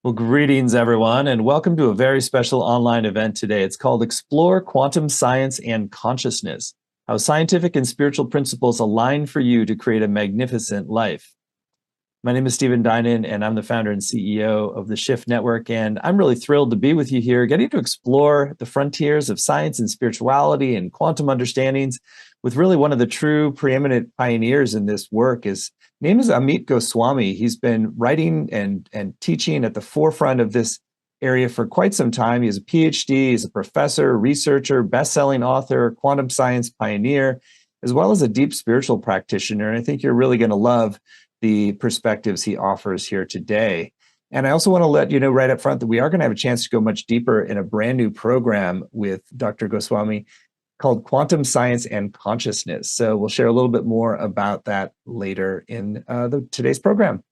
Well, greetings, everyone, and welcome to a very special online event today. It's called Explore Quantum Science and Consciousness, how scientific and spiritual principles align for you to create a magnificent life. My name is Stephen Dinan, and I'm the founder and CEO of the Shift Network, and I'm really thrilled to be with you here, getting to explore the frontiers of science and spirituality and quantum understandings with really one of the true preeminent pioneers in this work. His name is Amit Goswami. He's been writing and teaching at the forefront of this area for quite some time. He has a PhD, he's a professor, researcher, best-selling author, quantum science pioneer, as well as a deep spiritual practitioner. And I think you're really going to love the perspectives he offers here today. And I also want to let you know right up front that we are going to have a chance to go much deeper in a brand new program with Dr. Goswami called Quantum Science and Consciousness. So we'll share a little bit more about that later in today's program.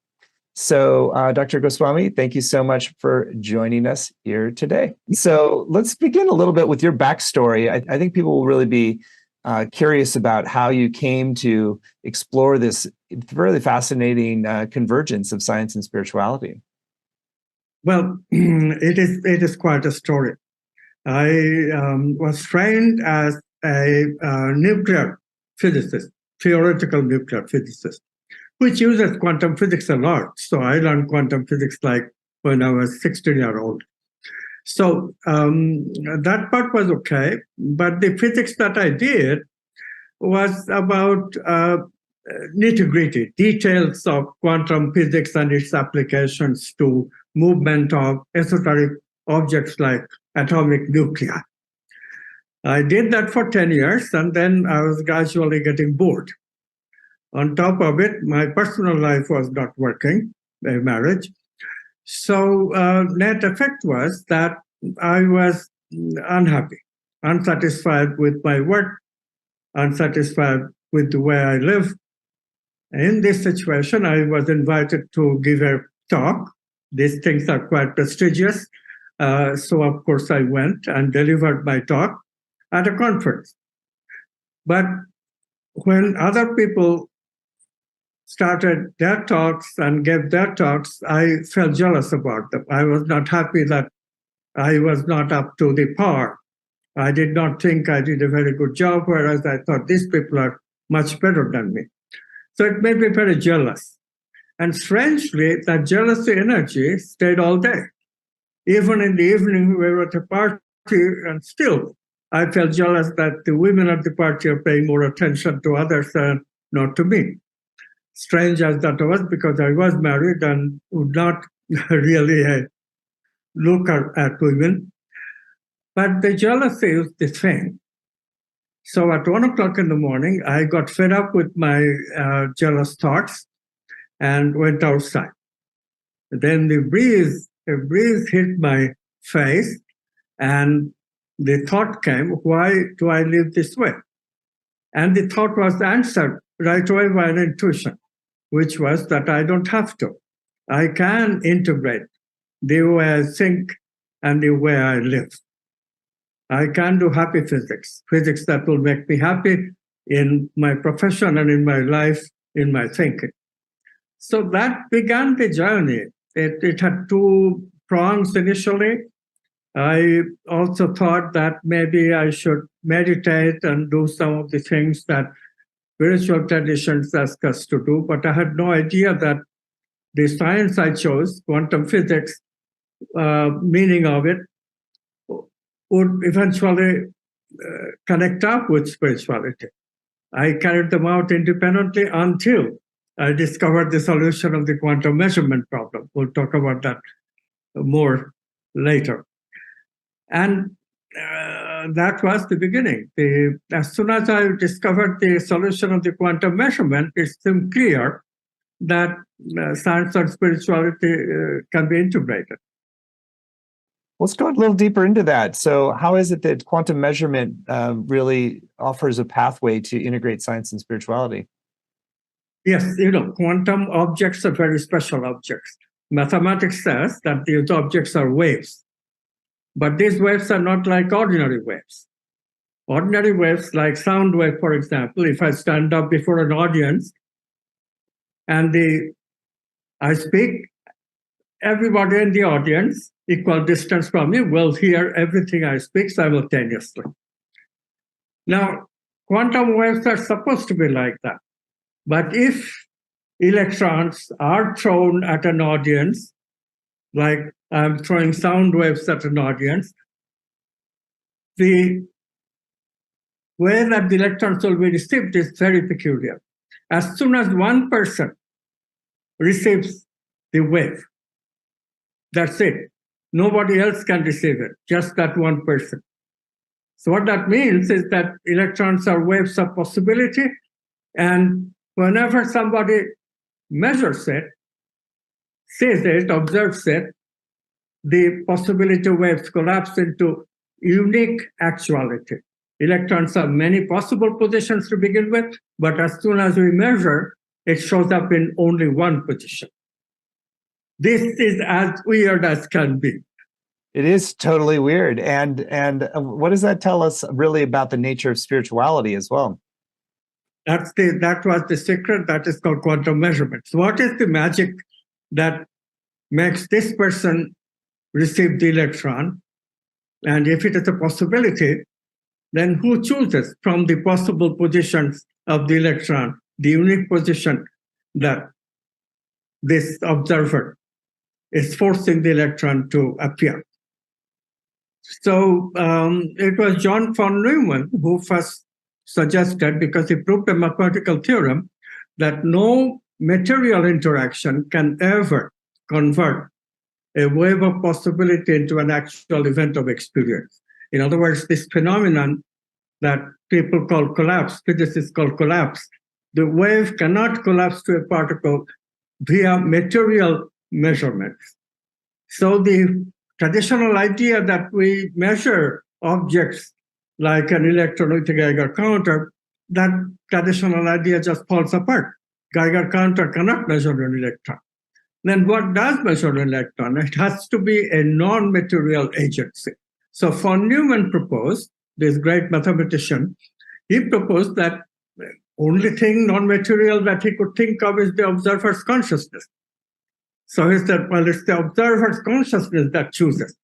So Dr. Goswami, thank you so much for joining us here today. So let's begin a little bit with your backstory. I think people will really be curious about how you came to explore this really fascinating convergence of science and spirituality. Well, it is quite a story. I was trained as a nuclear physicist, theoretical nuclear physicist, which uses quantum physics a lot. So I learned quantum physics like when I was 16-year-old. So that part was okay, but the physics that I did was about nitty-gritty details of quantum physics and its applications to movement of esoteric objects like atomic nuclei. I did that for 10 years, and then I was gradually getting bored. On top of it, my personal life was not working, a marriage. So net effect was that I was unhappy, unsatisfied with my work, unsatisfied with the way I live. In this situation, I was invited to give a talk. These things are quite prestigious. So, of course, I went and delivered my talk at a conference. But when other people started their talks and gave their talks, I felt jealous about them. I was not happy that I was not up to the par. I did not think I did a very good job, whereas I thought these people are much better than me. So it made me very jealous. And strangely, that jealousy energy stayed all day. Even in the evening, we were at a party, and still I felt jealous that the women at the party are paying more attention to others and not to me. Strange as that was, because I was married and would not really look at women. But the jealousy is the thing. So at 1 o'clock in the morning, I got fed up with my jealous thoughts and went outside. Then a breeze hit my face, and the thought came, why do I live this way? And the thought was answered right away by an intuition, which was that I don't have to. I can integrate the way I think and the way I live. I can do happy physics that will make me happy in my profession and in my life, in my thinking. So that began the journey. It had two prongs initially. I also thought that maybe I should meditate and do some of the things that spiritual traditions ask us to do, but I had no idea that the science I chose, quantum physics, meaning of it, would eventually connect up with spirituality. I carried them out independently until I discovered the solution of the quantum measurement problem. We'll talk about that more later. And that was the beginning. As soon as I discovered the solution of the quantum measurement, it seemed clear that science and spirituality can be integrated. Let's go a little deeper into that. So how is it that quantum measurement really offers a pathway to integrate science and spirituality? Yes, quantum objects are very special objects. Mathematics says that these objects are waves. But these waves are not like ordinary waves. Ordinary waves, like sound wave, for example, if I stand up before an audience and I speak, everybody in the audience, equal distance from me, will hear everything I speak simultaneously. Now, quantum waves are supposed to be like that. But if electrons are thrown at an audience, like I'm throwing sound waves at an audience, the way that the electrons will be received is very peculiar. As soon as one person receives the wave, that's it. Nobody else can receive it, just that one person. So what that means is that electrons are waves of possibility, and whenever somebody measures it, sees it, observes it, the possibility waves collapse into unique actuality. Electrons have many possible positions to begin with, but as soon as we measure, it shows up in only one position. This is as weird as can be. It is totally weird. And what does that tell us really about the nature of spirituality as well? That was the secret. That is called quantum measurements. What is the magic that makes this person receive the electron? And if it is a possibility, then who chooses from the possible positions of the electron, the unique position that this observer is forcing the electron to appear? So it was John von Neumann who first suggested, because he proved a mathematical theorem, that no material interaction can ever convert a wave of possibility into an actual event of experience. In other words, this phenomenon that people call collapse, physicists call collapse, the wave cannot collapse to a particle via material measurements. So the traditional idea that we measure objects like an electron with a Geiger counter, that traditional idea just falls apart. Geiger counter cannot measure an electron. Then what does measure an electron? It has to be a non-material agency. So von Neumann proposed, this great mathematician, he proposed that the only thing non-material that he could think of is the observer's consciousness. So he said, well, it's the observer's consciousness that chooses.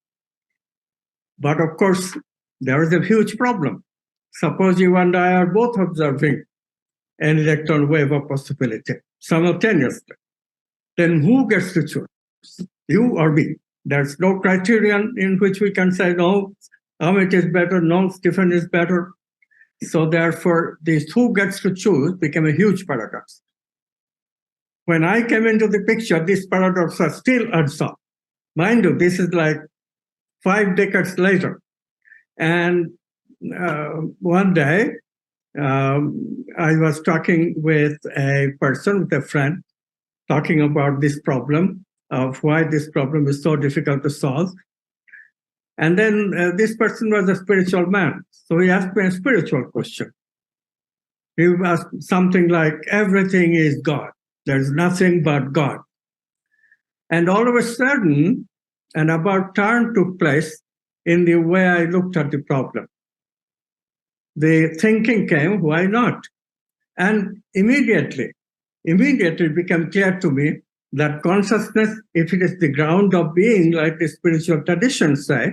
But of course, there is a huge problem. Suppose you and I are both observing an electron wave of possibility simultaneously. Then who gets to choose? You or me? There's no criterion in which we can say, no, Amit is better, no, Stephen is better. So therefore, this who gets to choose became a huge paradox. When I came into the picture, this paradox was still unsolved. Mind you, this is like 5 decades later. And one day, I was talking with a person, with a friend, talking about this problem of why this problem is so difficult to solve. And then this person was a spiritual man. So he asked me a spiritual question. He asked something like, everything is God. There's nothing but God. And all of a sudden, an about turn took place in the way I looked at the problem. The thinking came, why not? And immediately it became clear to me that consciousness, if it is the ground of being, like the spiritual traditions say,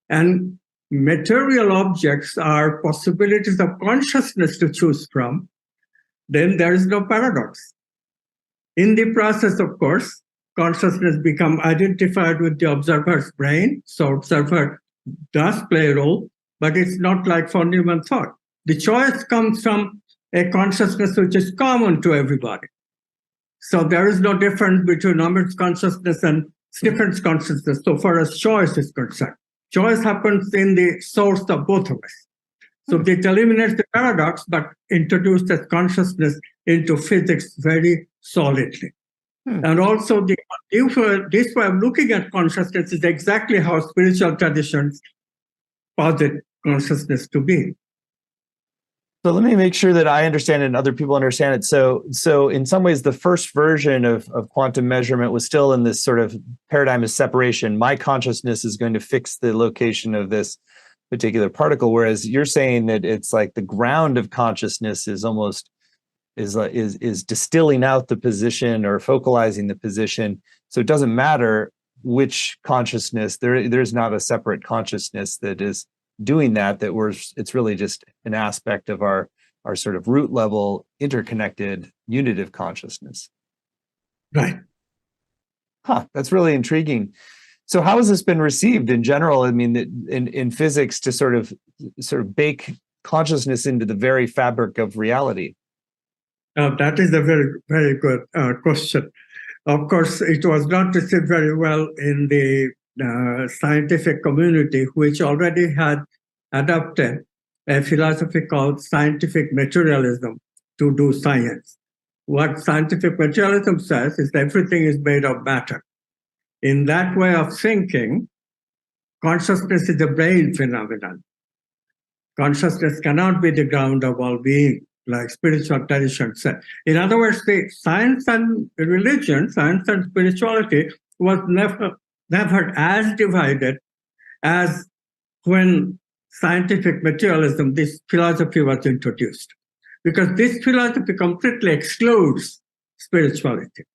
and material objects are possibilities of consciousness to choose from, then there is no paradox. In the process, of course, consciousness becomes identified with the observer's brain, so observer does play a role, but it's not like von Neumann thought. The choice comes from a consciousness which is common to everybody. So there is no difference between Amit's consciousness and Stephen's consciousness so far as choice is concerned. Choice happens in the source of both of us. So it eliminates the paradox, but introduces that consciousness into physics very solidly. And also, this way of looking at consciousness is exactly how spiritual traditions posit consciousness to be. So let me make sure that I understand it and other people understand it. So in some ways, the first version of quantum measurement was still in this sort of paradigm of separation. My consciousness is going to fix the location of this particular particle, whereas you're saying that it's like the ground of consciousness is almost is distilling out the position or focalizing the position. So it doesn't matter which consciousness, there's not a separate consciousness that is doing that it's really just an aspect of our sort of root level interconnected unitive consciousness. Right. That's really intriguing. So how has this been received in general? I mean, in physics, to sort of bake consciousness into the very fabric of reality? That is a very, very good question. Of course, it was not received very well in the scientific community, which already had adopted a philosophy called scientific materialism to do science. What scientific materialism says is everything is made of matter. In that way of thinking, consciousness is a brain phenomenon. Consciousness cannot be the ground of all being, like spiritual tradition said. In other words, the science and religion, science and spirituality was never as divided as when scientific materialism, this philosophy was introduced. Because this philosophy completely excludes spirituality,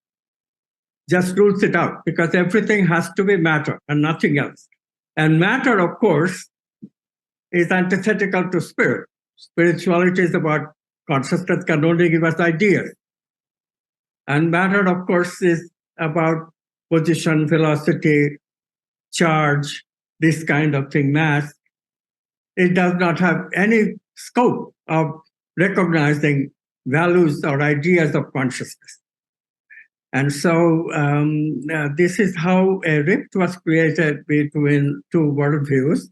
just rules it out, because everything has to be matter and nothing else. And matter, of course, is antithetical to spirit. Spirituality is about consciousness can only give us ideas. And matter, of course, is about position, velocity, charge, this kind of thing, mass. It does not have any scope of recognizing values or ideas of consciousness. And so this is how a rift was created between two worldviews,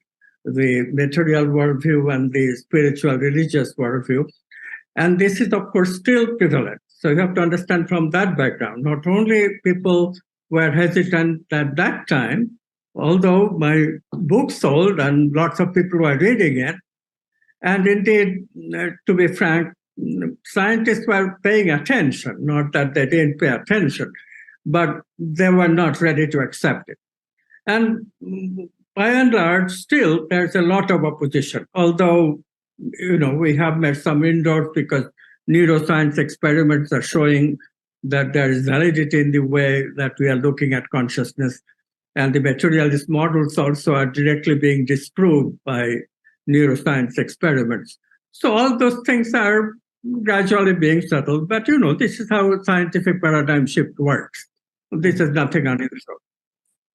the material worldview and the spiritual religious worldview. And this is, of course, still prevalent. So you have to understand from that background, not only people were hesitant at that time, although my book sold and lots of people were reading it. And indeed, to be frank, scientists were paying attention, not that they didn't pay attention, but they were not ready to accept it. And by and large, still, there's a lot of opposition, although we have made some inroads because neuroscience experiments are showing that there is validity in the way that we are looking at consciousness. And the materialist models also are directly being disproved by neuroscience experiments. So all those things are gradually being settled. But, this is how scientific paradigm shift works. This is nothing unusual.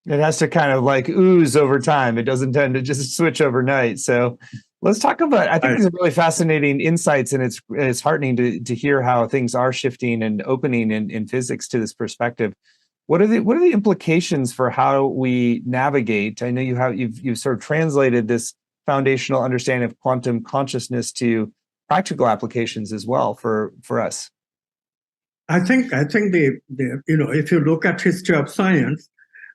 It has to kind of like ooze over time. It doesn't tend to just switch overnight. So let's talk about, I think these are really fascinating insights, and it's heartening to hear how things are shifting and opening in physics to this perspective. What are the implications for how we navigate? I know you've sort of translated this foundational understanding of quantum consciousness to practical applications as well for us. I think the if you look at history of science,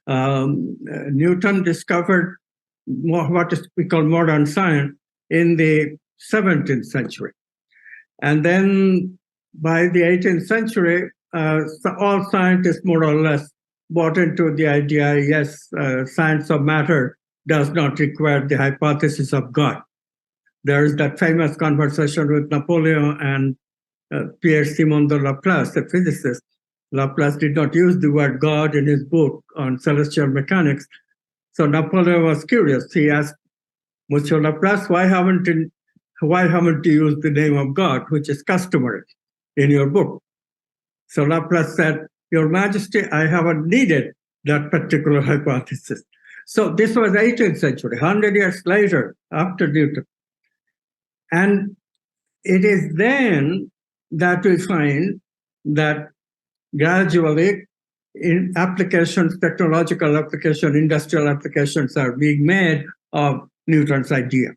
Newton discovered what we call modern science in the 17th century. And then by the 18th century, all scientists more or less bought into the idea, yes, science of matter does not require the hypothesis of God. There is that famous conversation with Napoleon and Pierre Simon de Laplace, a physicist. Laplace did not use the word God in his book on celestial mechanics. So Napoleon was curious. He asked, Monsieur Laplace, why haven't you used the name of God, which is customary in your book? So Laplace said, Your Majesty, I haven't needed that particular hypothesis. So this was 18th century, 100 years later, after Newton. And it is then that we find that gradually in applications, technological applications, industrial applications are being made of Newton's idea.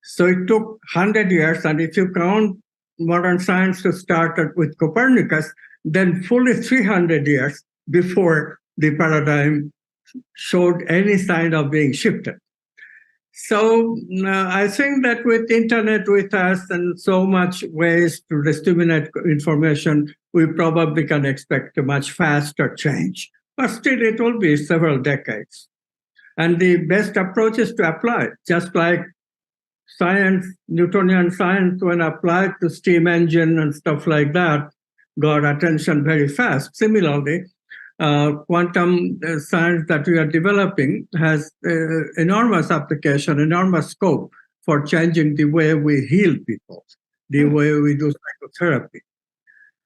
So it took 100 years, and if you count modern science to start with Copernicus, then fully 300 years before the paradigm showed any sign of being shifted. So I think that with internet with us and so much ways to disseminate information, we probably can expect a much faster change. But still, it will be several decades. And the best approach is to apply, just like science, Newtonian science, when applied to steam engine and stuff like that, got attention very fast. Similarly, quantum science that we are developing has enormous application, enormous scope for changing the way we heal people, the way we do psychotherapy.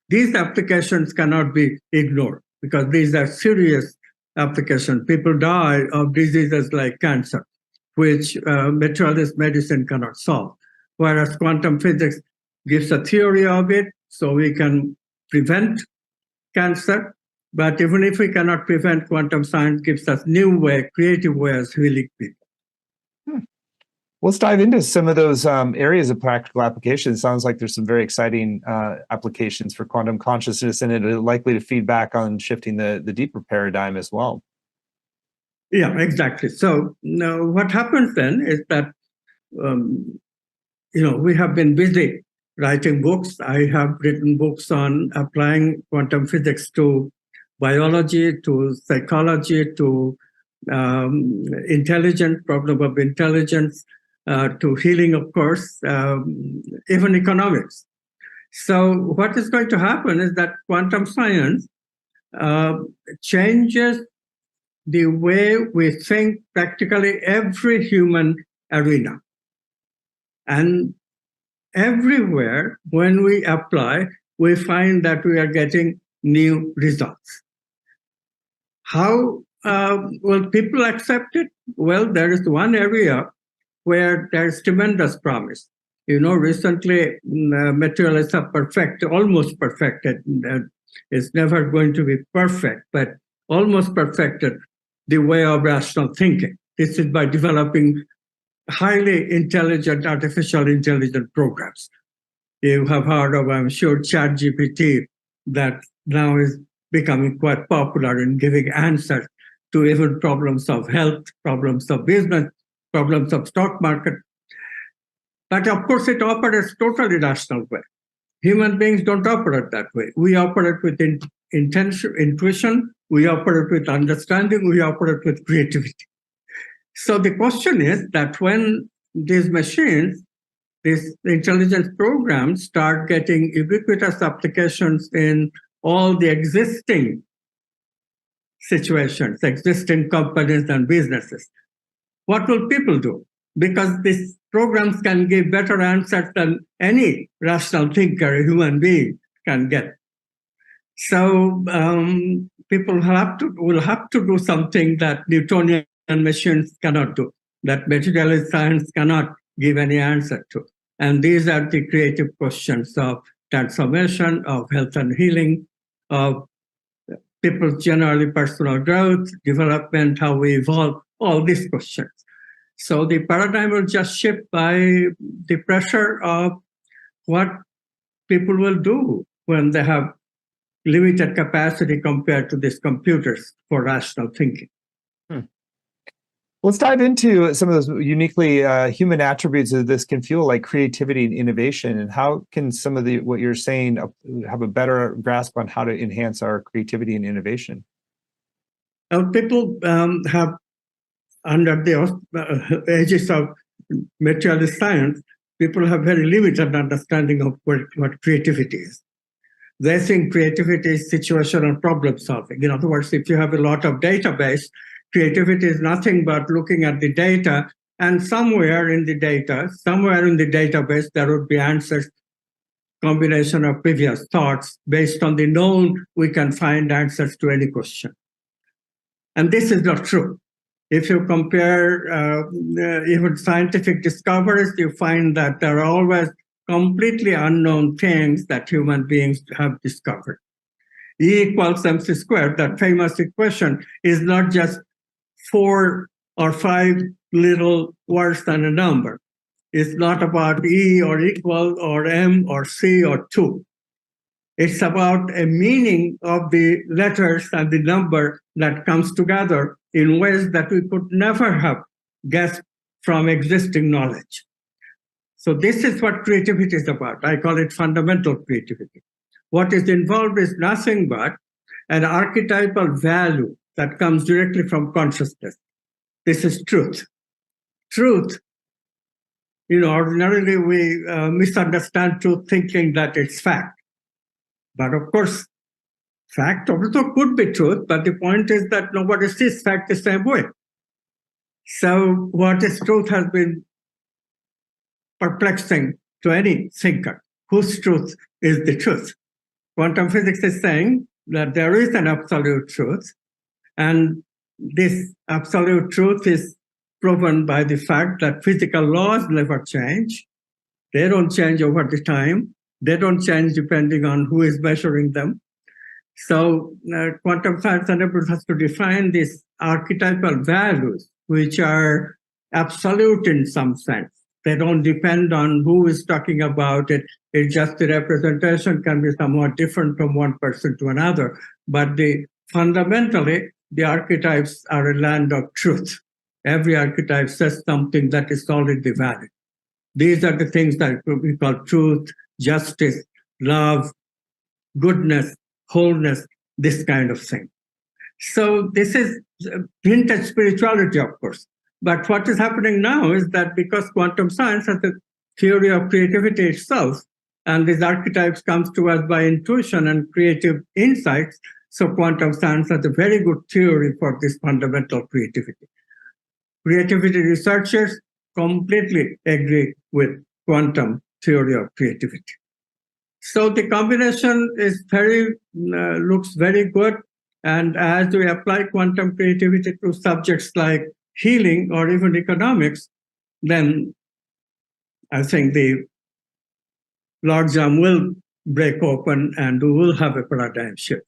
These applications cannot be ignored because these are serious applications. People die of diseases like cancer, which materialist medicine cannot solve, whereas quantum physics gives a theory of it, so we can prevent cancer. But even if we cannot prevent, quantum science gives us new way, creative ways of healing people. Let's dive into some of those areas of practical application. It sounds like there's some very exciting applications for quantum consciousness, and it is likely to feed back on shifting the deeper paradigm as well. Yeah, exactly. So now what happens then is that, we have been busy writing books. I have written books on applying quantum physics to biology, to psychology, to intelligence, problem of intelligence, to healing, of course, even economics. So what is going to happen is that quantum science changes the way we think practically every human arena. And everywhere, when we apply, we find that we are getting new results. How will people accept it? Well, there is one area where there is tremendous promise. Recently, materialists have almost perfected. It's never going to be perfect, but almost perfected the way of rational thinking. This is by developing highly intelligent artificial intelligence programs. You have heard of, I'm sure, ChatGPT, that now is becoming quite popular in giving answers to even problems of health, problems of business, problems of stock market. But of course, it operates totally rational way. Human beings don't operate that way. We operate with intention, intuition, we operate with understanding, we operate with creativity. So the question is that when these machines, these intelligence programs start getting ubiquitous applications in all the existing situations, existing companies and businesses, what will people do? Because these programs can give better answers than any rational thinker, a human being, can get. So people will have to do something that Newtonian machines cannot do, that materialist science cannot give any answer to. And these are the creative questions of transformation, of health and healing, of people's generally personal growth, development, how we evolve, all these questions. So the paradigm will just shift by the pressure of what people will do when they have limited capacity compared to these computers for rational thinking. Let's dive into some of those uniquely human attributes that this can fuel, like creativity and innovation, and how can some of what you're saying have a better grasp on how to enhance our creativity and innovation? People have, under the aegis of materialist science, people have very limited understanding of what creativity is. They think creativity is situational problem solving. In other words, if you have a lot of database, creativity is nothing but looking at the data, and somewhere in the database, there would be answers, combination of previous thoughts. Based on the known, we can find answers to any question. And this is not true. If you compare even scientific discoveries, you find that there are always completely unknown things that human beings have discovered. E equals mc squared, that famous equation, is not just 4 or 5 little words than a number. It's not about E or equal or M or C or 2. It's about a meaning of the letters and the number that comes together in ways that we could never have guessed from existing knowledge. So this is what creativity is about. I call it fundamental creativity. What is involved is nothing but an archetypal value that comes directly from consciousness. This is truth. Truth, ordinarily we misunderstand truth thinking that it's fact. But of course, Fact also could be truth, but the point is that nobody sees fact the same way. So what is truth has been perplexing to any thinker. Whose truth is the truth? Quantum physics is saying that there is an absolute truth, and this absolute truth is proven by the fact that physical laws never change. They don't change over the time. They don't change depending on who is measuring them. So quantum science enables us to define these archetypal values, which are absolute in some sense. They don't depend on who is talking about it. It's just the representation can be somewhat different from one person to another. But fundamentally, the archetypes are a land of truth. Every archetype says something that is solidly valid. These are the things that we call truth, justice, love, goodness, wholeness, this kind of thing. So this is vintage spirituality, of course. But what is happening now is that because quantum science has a theory of creativity itself, and these archetypes comes to us by intuition and creative insights, so quantum science has a very good theory for this fundamental creativity. Creativity researchers completely agree with quantum theory of creativity. So the combination is looks very good. And as we apply quantum creativity to subjects like healing or even economics, then I think the logjam will break open and we will have a paradigm shift.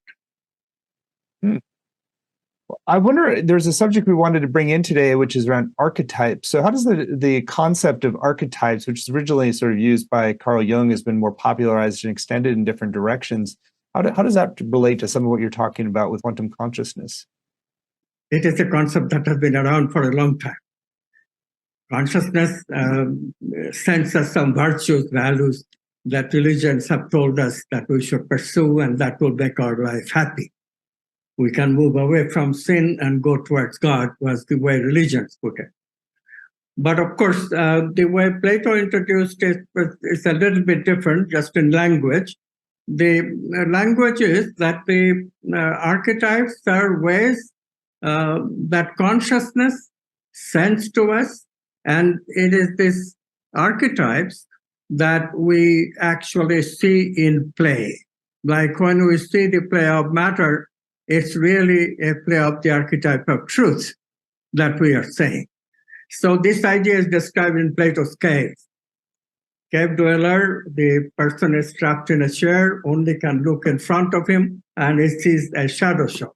I wonder, there's a subject we wanted to bring in today, which is around archetypes. So how does the concept of archetypes, which is originally sort of used by Carl Jung, has been more popularized and extended in different directions? How does that relate to some of what you're talking about with quantum consciousness? It is a concept that has been around for a long time. Consciousness sends us some virtues, values that religions have told us that we should pursue, and that will make our life happy. We can move away from sin and go towards God, was the way religions put it. But of course, the way Plato introduced it is a little bit different, just in language. The language is that the archetypes are ways that consciousness sends to us, and it is these archetypes that we actually see in play. Like when we see the play of matter, it's really a play of the archetype of truth that we are saying. So this idea is described in Plato's Cave. Cave dweller, the person is trapped in a chair, only can look in front of him, and he sees a shadow show.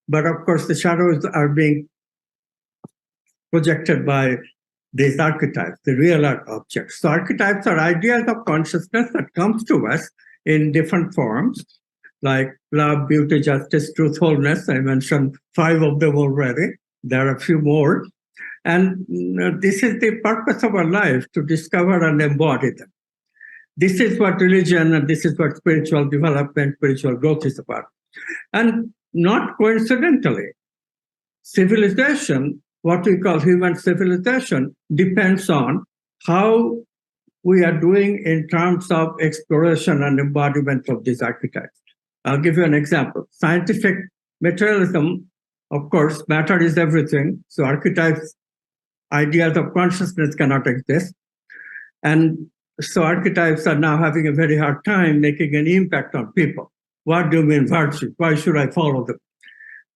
But of course, the shadows are being projected by these archetypes, the real objects. So archetypes are ideas of consciousness that comes to us in different forms, like love, beauty, justice, truth, wholeness. I mentioned 5 of them already. There are a few more. And this is the purpose of our life, to discover and embody them. This is what religion and this is what spiritual development, spiritual growth is about. And not coincidentally, civilization, what we call human civilization, depends on how we are doing in terms of exploration and embodiment of these archetypes. I'll give you an example. Scientific materialism, of course, matter is everything. So archetypes, ideas of consciousness cannot exist. And so archetypes are now having a very hard time making an impact on people. What do you mean virtue? Why should I follow them?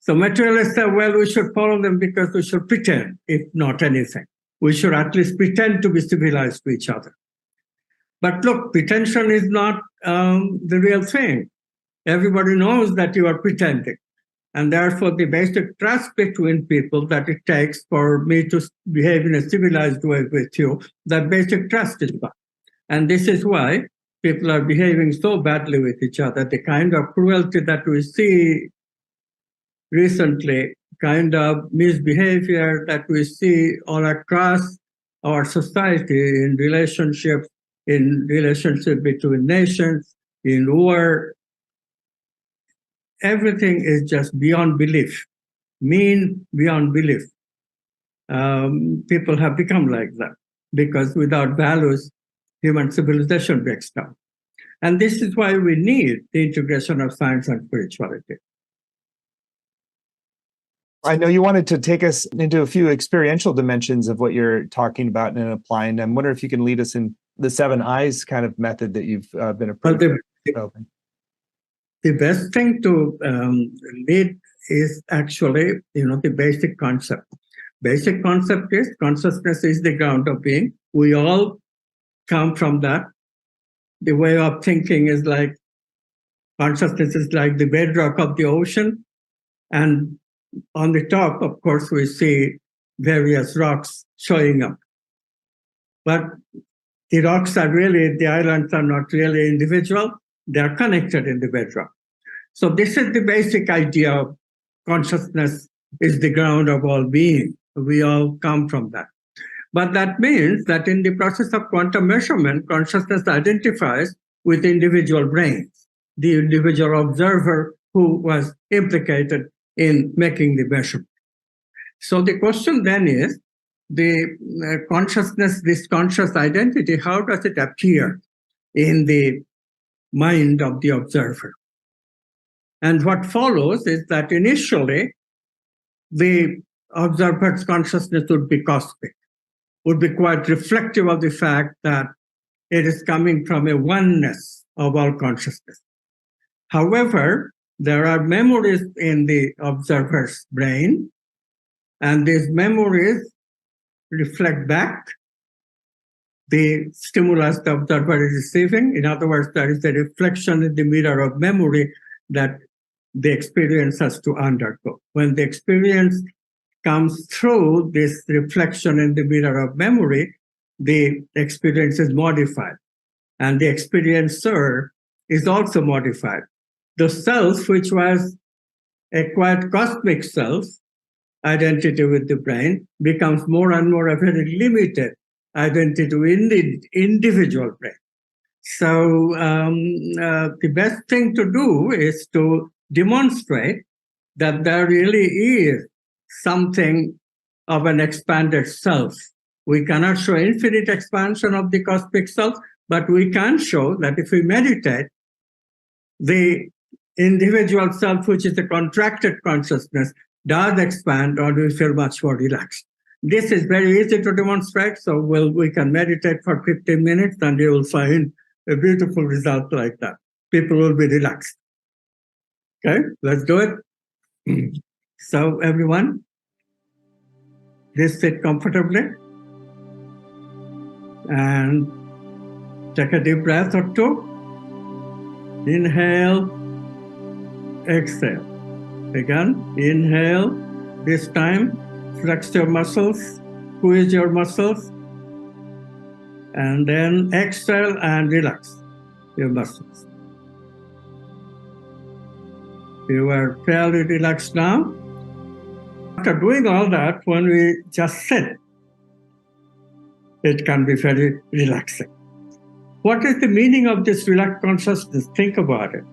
So materialists say, well, we should follow them because we should pretend, if not anything. We should at least pretend to be civilized to each other. But look, pretension is not the real thing. Everybody knows that you are pretending. And therefore, the basic trust between people that it takes for me to behave in a civilized way with you, that basic trust is gone. And this is why people are behaving so badly with each other. The kind of cruelty that we see recently, kind of misbehavior that we see all across our society in relationship between nations, in war, everything is just beyond belief, mean beyond belief. People have become like that because without values, human civilization breaks down. And this is why we need the integration of science and spirituality. I know you wanted to take us into a few experiential dimensions of what you're talking about and applying. I wonder if you can lead us in the 7 eyes kind of method that you've been developing. The best thing to lead is actually, the basic concept. Basic concept is consciousness is the ground of being. We all come from that. The way of thinking is like consciousness is like the bedrock of the ocean. And on the top, of course, we see various rocks showing up. But the rocks are really, the islands are not really individual. They are connected in the bedrock. So this is the basic idea of consciousness is the ground of all being. We all come from that. But that means that in the process of quantum measurement, consciousness identifies with individual brains, the individual observer who was implicated in making the measurement. So the question then is, the consciousness, this conscious identity, how does it appear in the mind of the observer? And what follows is that initially, the observer's consciousness would be cosmic, would be quite reflective of the fact that it is coming from a oneness of all consciousness. However, there are memories in the observer's brain, and these memories reflect back the stimulus the observer is receiving. In other words, there is a reflection in the mirror of memory that the experience has to undergo. When the experience comes through this reflection in the mirror of memory, the experience is modified, and the experiencer is also modified. The self, which was a quite cosmic self, identity with the brain, becomes more and more a very limited identity in the individual brain. So the best thing to do is to demonstrate that there really is something of an expanded self. We cannot show infinite expansion of the cosmic self, but we can show that if we meditate, the individual self, which is a contracted consciousness, does expand, or we feel much more relaxed. This is very easy to demonstrate, so we can meditate for 15 minutes and you will find a beautiful result like that. People will be relaxed. Okay, let's do it. So everyone, please sit comfortably and take a deep breath or two. Inhale, exhale. Again, inhale. This time, flex your muscles, squeeze your muscles, and then exhale and relax your muscles. You are fairly relaxed now. After doing all that, when we just sit, it can be very relaxing. What is the meaning of this relaxed consciousness? Think about it.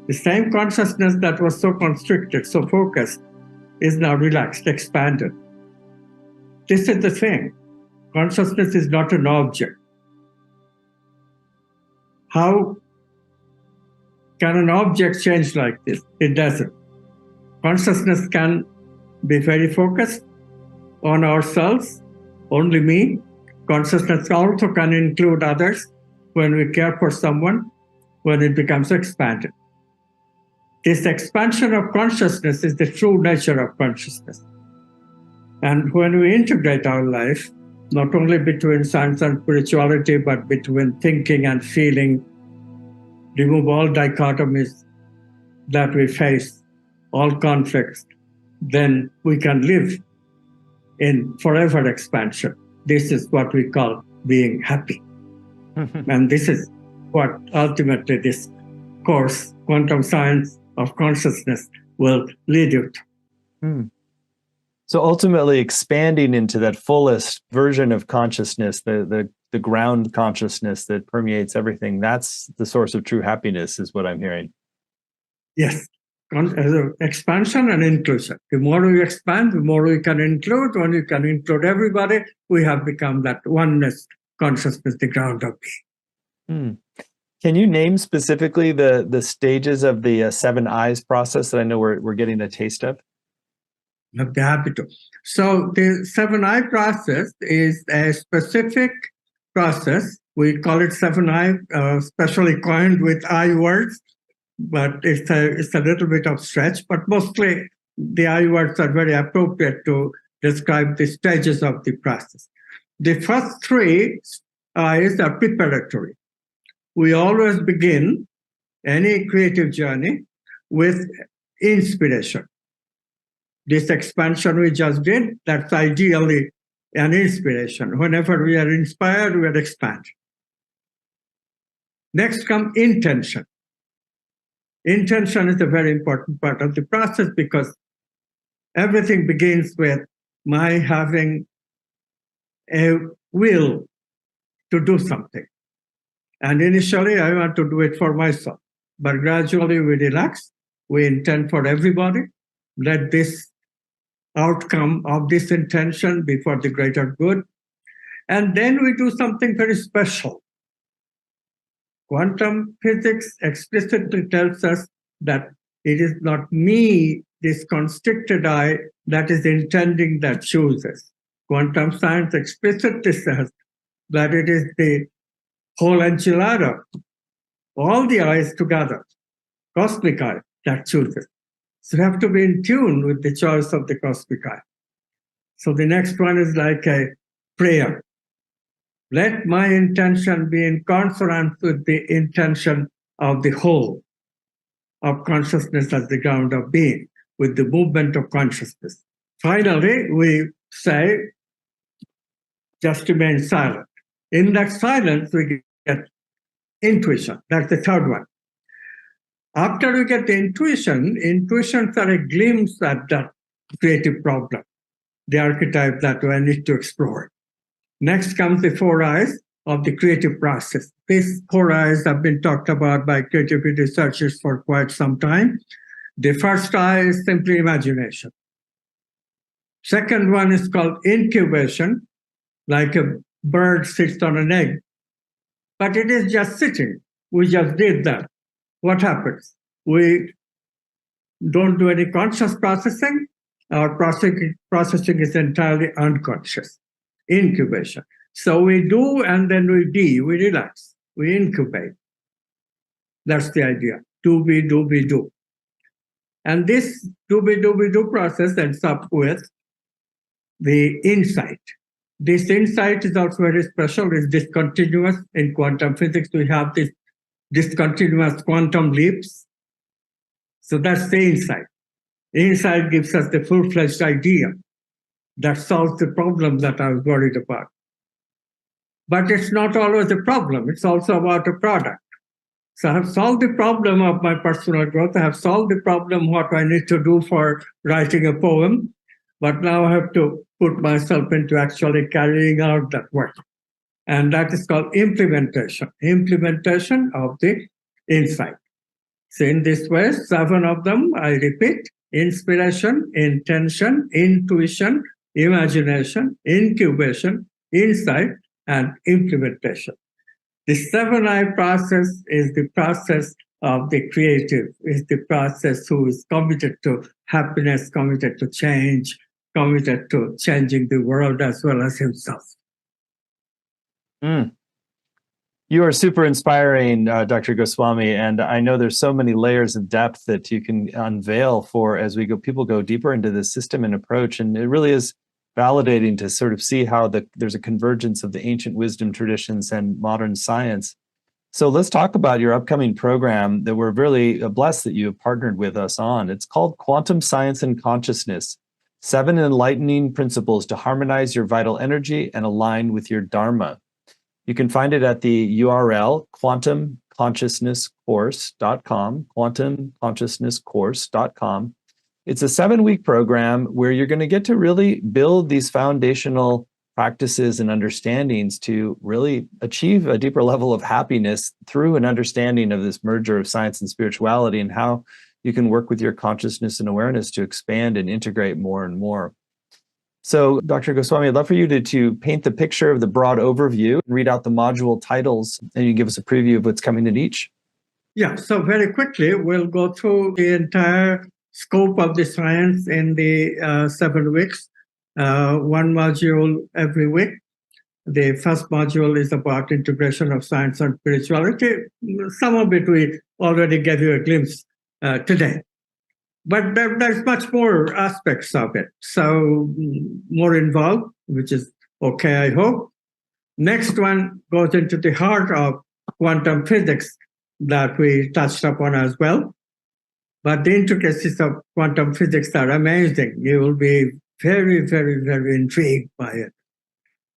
The same consciousness that was so constricted, so focused, is now relaxed, expanded. This is the thing. Consciousness is not an object. How can an object change like this? It doesn't. Consciousness can be very focused on ourselves, only me. Consciousness also can include others when we care for someone, when it becomes expanded. This expansion of consciousness is the true nature of consciousness. And when we integrate our life, not only between science and spirituality, but between thinking and feeling, remove all dichotomies that we face, all conflicts, then we can live in forever expansion. This is what we call being happy. And this is what ultimately this course, Quantum Science of Consciousness, will lead you to. So ultimately expanding into that fullest version of consciousness, the ground consciousness that permeates everything, that's the source of true happiness, is what I'm hearing. Yes. Expansion and inclusion. The more we expand, the more we can include. When we can include everybody, we have become that oneness consciousness, the ground of being. Can you name specifically the stages of the 7 eyes process that I know we're getting a taste of? I'd be happy to. So the 7 eye process is a specific process. We call it 7 eye, specially coined with I words, but it's a little bit of stretch. But mostly the I words are very appropriate to describe the stages of the process. The first 3 eyes are preparatory. We always begin any creative journey with inspiration. This expansion we just did, that's ideally an inspiration. Whenever we are inspired, we are expanded. Next comes intention. Intention is a very important part of the process because everything begins with my having a will to do something. And initially, I want to do it for myself. But gradually, we relax. We intend for everybody. Let this outcome of this intention be for the greater good. And then we do something very special. Quantum physics explicitly tells us that it is not me, this constricted I, that is intending, that chooses. Quantum science explicitly says that it is the whole enchilada, all the eyes together, cosmic eye, that chooses. So you have to be in tune with the choice of the cosmic eye. So the next one is like a prayer. Let my intention be in consonance with the intention of the whole of consciousness as the ground of being, with the movement of consciousness. Finally, we say, just remain silent. In that silence, we get intuition. That's the third one. After we get the intuitions are a glimpse at that creative problem, the archetype that I need to explore. Next comes the 4 eyes of the creative process. These 4 eyes have been talked about by creativity researchers for quite some time. The first eye is simply imagination. Second one is called incubation, like a bird sits on an egg. But it is just sitting. We just did that. What happens? We don't do any conscious processing. Our processing is entirely unconscious. Incubation. So we do and then we relax. We incubate. That's the idea. Do, be, do. And this do process ends up with the insight. This insight is also very special. It's discontinuous. In quantum physics, we have this discontinuous quantum leaps. So that's the insight. Insight gives us the full-fledged idea that solves the problem that I was worried about. But it's not always a problem. It's also about a product. So I have solved the problem of my personal growth. I have solved the problem what I need to do for writing a poem. But now I have to put myself into actually carrying out that work. And that is called implementation. Implementation of the insight. So in this way, 7 of them, I repeat: inspiration, intention, intuition, imagination, incubation, insight, and implementation. The 7-eye process is the process of the creative, is the process who is committed to happiness, committed to change, committed to changing the world as well as himself. You are super inspiring, Dr. Goswami, and I know there's so many layers of depth that you can unveil for as people go deeper into this system and approach, and it really is validating to sort of see how there's a convergence of the ancient wisdom traditions and modern science. So let's talk about your upcoming program that we're really blessed that you have partnered with us on. It's called Quantum Science and Consciousness: 7 Enlightening Principles to Harmonize Your Vital Energy and Align with Your Dharma. You can find it at the URL quantumconsciousnesscourse.com, quantumconsciousnesscourse.com. It's a 7-week program where you're going to get to really build these foundational practices and understandings to really achieve a deeper level of happiness through an understanding of this merger of science and spirituality, and how you can work with your consciousness and awareness to expand and integrate more and more. So, Dr. Goswami, I'd love for you to paint the picture of the broad overview and read out the module titles, and you give us a preview of what's coming in each. Yeah, so very quickly, we'll go through the entire scope of the science in the 7 weeks, one module every week. The first module is about integration of science and spirituality. Some of it we already gave you a glimpse today. But there's much more aspects of it. So more involved, which is okay, I hope. Next one goes into the heart of quantum physics that we touched upon as well. But the intricacies of quantum physics are amazing. You will be very, very, very intrigued by it.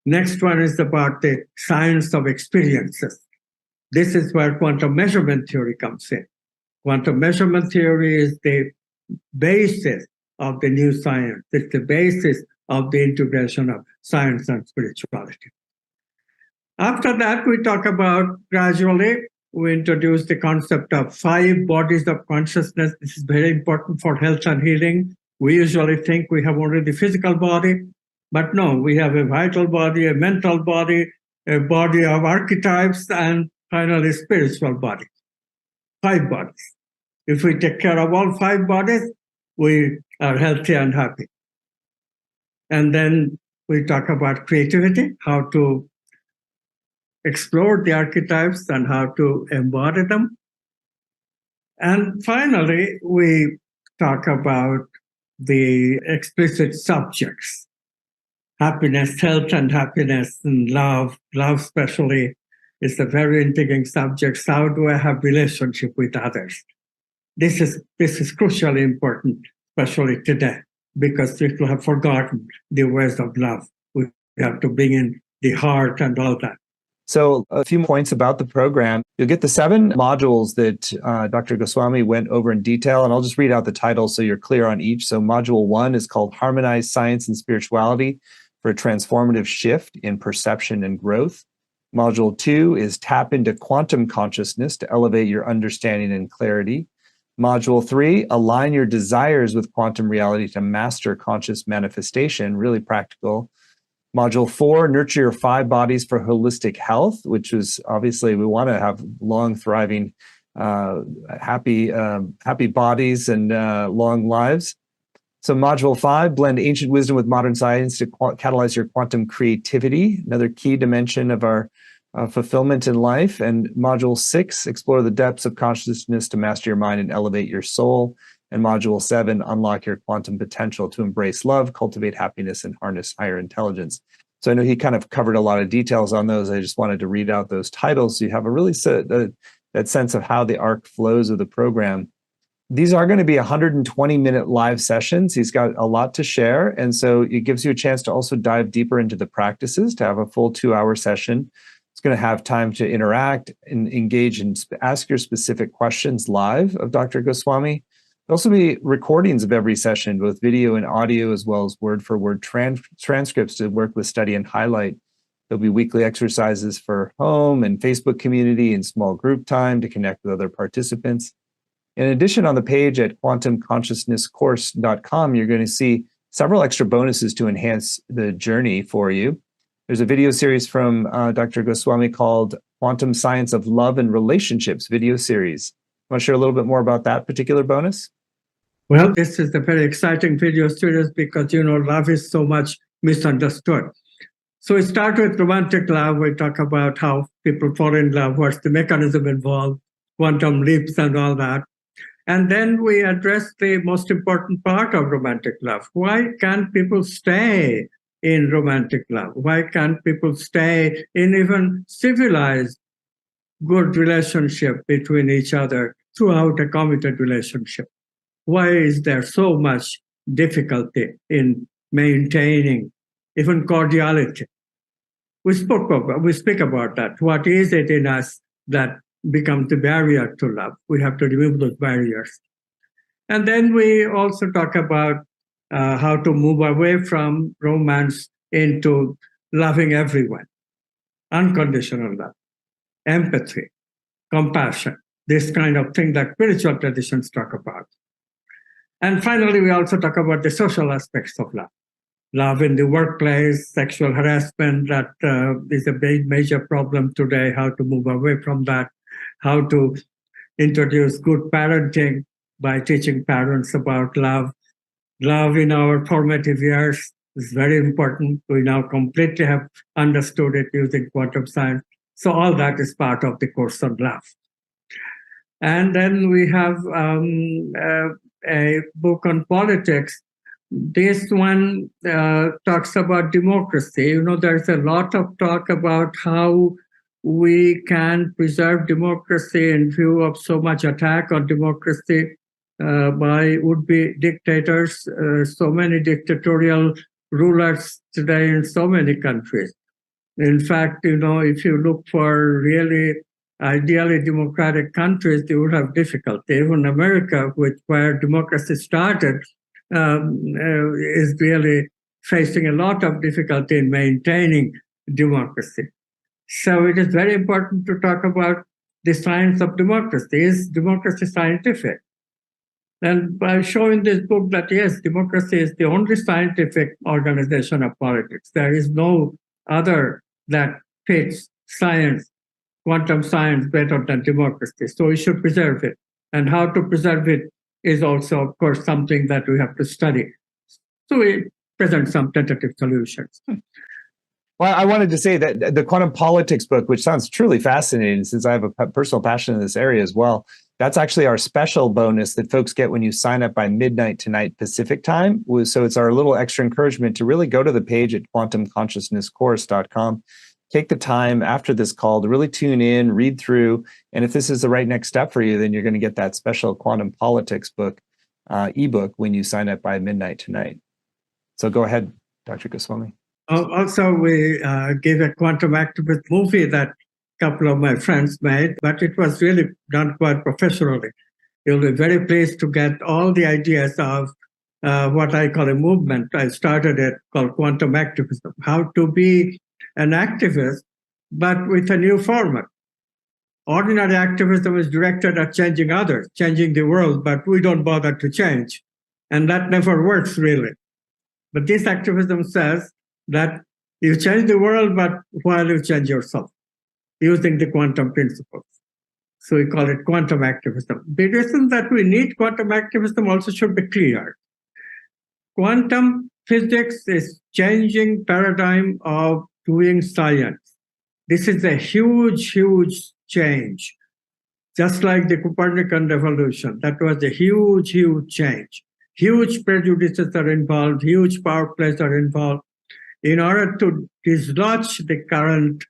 Next one is about the science of experiences. This is where quantum measurement theory comes in. Quantum measurement theory is the basis of the new science. It's the basis of the integration of science and spirituality. After that, we talk about gradually, we introduce the concept of 5 bodies of consciousness. This is very important for health and healing. We usually think we have only the physical body, but no, we have a vital body, a mental body, a body of archetypes, and finally, spiritual body. 5 bodies. If we take care of all 5 bodies, we are healthy and happy. And then we talk about creativity, how to explore the archetypes and how to embody them. And finally, we talk about the explicit subjects, happiness, health and happiness, and love. Love especially is a very intriguing subject. How do I have relationship with others? This is crucially important, especially today, because people have forgotten the ways of love. We have to bring in the heart and all that. So a few points about the program. You'll get the 7 modules that Dr. Goswami went over in detail, and I'll just read out the titles so you're clear on each. So module 1 is called Harmonize Science and Spirituality for a Transformative Shift in Perception and Growth. Module 2 is Tap into Quantum Consciousness to Elevate Your Understanding and Clarity. Module 3, Align Your Desires with Quantum Reality to Master Conscious Manifestation, really practical. Module 4, Nurture Your 5 Bodies for Holistic Health, which is obviously we want to have long, thriving, happy bodies and long lives. So module 5, Blend Ancient Wisdom with Modern Science to catalyze your quantum creativity, another key dimension of our fulfillment in life. And module 6, Explore the Depths of Consciousness to Master Your Mind and Elevate Your Soul. And module 7, Unlock Your Quantum Potential to Embrace Love, Cultivate Happiness, and Harness Higher Intelligence. So I know he kind of covered a lot of details on those. I just wanted to read out those titles so you have a really that sense of how the arc flows of the program. These are going to be 120-minute live sessions. He's got a lot to share. And so it gives you a chance to also dive deeper into the practices, to have a full 2-hour session. It's going to have time to interact and engage and ask your specific questions live of Dr. Goswami. There'll also be recordings of every session, both video and audio, as well as word-for-word transcripts to work with, study, and highlight. There'll be weekly exercises for home and Facebook community and small group time to connect with other participants. In addition, on the page at quantumconsciousnesscourse.com, you're going to see several extra bonuses to enhance the journey for you. There's a video series from Dr. Goswami called Quantum Science of Love and Relationships video series. Want to share a little bit more about that particular bonus? Well, this is a very exciting video series because, love is so much misunderstood. So we start with romantic love. We talk about how people fall in love, what's the mechanism involved, quantum leaps and all that. And then we address the most important part of romantic love. Why can't people stay in romantic love? Why can't people stay in even civilized, good relationship between each other throughout a committed relationship? Why is there so much difficulty in maintaining even cordiality? We speak about that. What is it in us that becomes the barrier to love? We have to remove those barriers. And then we also talk about how to move away from romance into loving everyone, unconditional love, empathy, compassion, this kind of thing that spiritual traditions talk about. And finally, we also talk about the social aspects of love, love in the workplace, sexual harassment, that is a big major problem today, how to move away from that, how to introduce good parenting by teaching parents about love. Love in our formative years is very important. We now completely have understood it using quantum science. So all that is part of the course on love. And then we have a book on politics. This one talks about democracy. There's a lot of talk about how we can preserve democracy in view of so much attack on democracy by would-be dictators, so many dictatorial rulers today in so many countries. In fact, if you look for really ideally democratic countries, they would have difficulty. Even America, where democracy started, is really facing a lot of difficulty in maintaining democracy. So it is very important to talk about the science of democracy. Is democracy scientific? And by showing this book that, yes, democracy is the only scientific organization of politics. There is no other that fits science, quantum science, better than democracy. So we should preserve it. And how to preserve it is also, of course, something that we have to study. So we present some tentative solutions. Well, I wanted to say that the quantum politics book, which sounds truly fascinating since I have a personal passion in this area as well, that's actually our special bonus that folks get when you sign up by midnight tonight Pacific time. So it's our little extra encouragement to really go to the page at quantumconsciousnesscourse.com. Take the time after this call to really tune in, read through, and if this is the right next step for you, then you're going to get that special quantum politics book, ebook, when you sign up by midnight tonight. So go ahead, Dr. Goswami. Also, we gave a quantum activist movie that a couple of my friends made, but it was really done quite professionally. You'll be very pleased to get all the ideas of what I call a movement. I started it called quantum activism, how to be an activist, but with a new format. Ordinary activism is directed at changing others, changing the world, but we don't bother to change. And that never works, really. But this activism says that you change the world, but while you change yourself, using the quantum principles. So we call it quantum activism. The reason that we need quantum activism also should be clear. Quantum physics is changing paradigm of doing science. This is a huge, huge change. Just like the Copernican revolution, that was a huge, huge change. Huge prejudices are involved, huge power plays are involved. In order to dislodge the current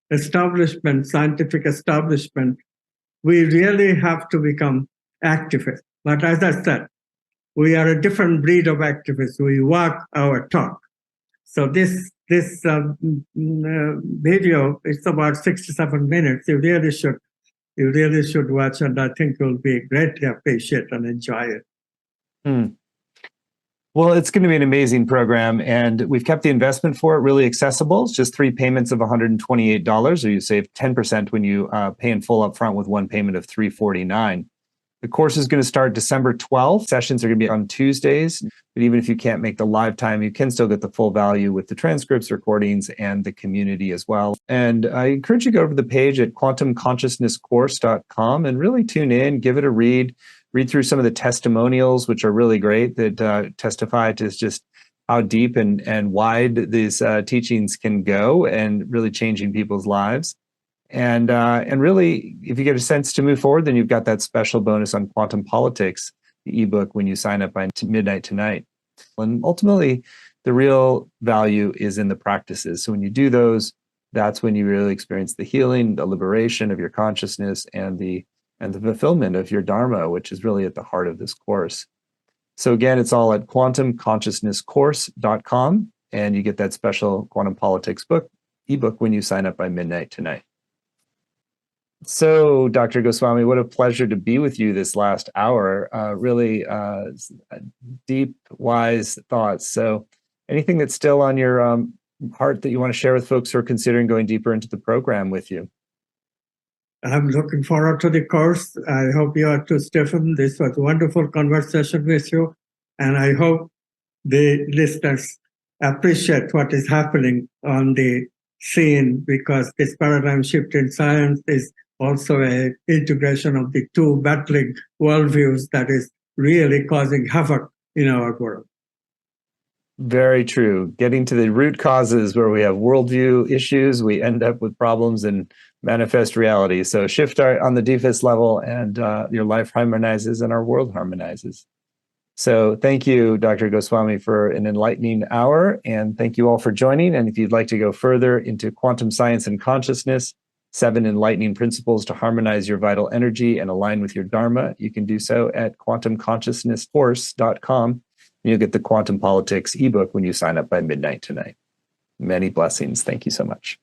establishment, scientific establishment, we really have to become activists. But as I said, we are a different breed of activists. We walk our talk. So this video, it's about 67 minutes. You really should watch, and I think you'll be greatly appreciate and enjoy it. Well, it's going to be an amazing program, and we've kept the investment for it really accessible. It's just 3 payments of $128, or you save 10% when you pay in full upfront with one payment of $349. The course is going to start December 12th. Sessions are going to be on Tuesdays, but even if you can't make the live time, you can still get the full value with the transcripts, recordings, and the community as well. And I encourage you to go over to the page at quantumconsciousnesscourse.com and really tune in, give it a read through some of the testimonials, which are really great, that testify to just how deep and wide these teachings can go and really changing people's lives. And really, if you get a sense to move forward, then you've got that special bonus on quantum politics, the ebook, when you sign up by midnight tonight. And ultimately, the real value is in the practices. So when you do those, that's when you really experience the healing, the liberation of your consciousness, and the fulfillment of your dharma, which is really at the heart of this course. So again, it's all at quantumconsciousnesscourse.com, and you get that special quantum politics ebook when you sign up by midnight tonight. So, Dr. Goswami, what a pleasure to be with you this last hour. Really deep, wise thoughts. So anything that's still on your heart that you want to share with folks who are considering going deeper into the program with you? I'm looking forward to the course. I hope you are too, Stephen. This was a wonderful conversation with you. And I hope the listeners appreciate what is happening on the scene, because this paradigm shift in science is also an integration of the two battling worldviews that is really causing havoc in our world. Very true. Getting to the root causes where we have worldview issues, we end up with problems in manifest reality. So shift on the deepest level, and your life harmonizes and our world harmonizes. So thank you, Dr. Goswami, for an enlightening hour, and thank you all for joining. And if you'd like to go further into quantum science and consciousness, 7 enlightening principles to harmonize your vital energy and align with your dharma, you can do so at quantumconsciousnessforce.com. You'll get the Quantum Politics ebook when you sign up by midnight tonight. Many blessings. Thank you so much.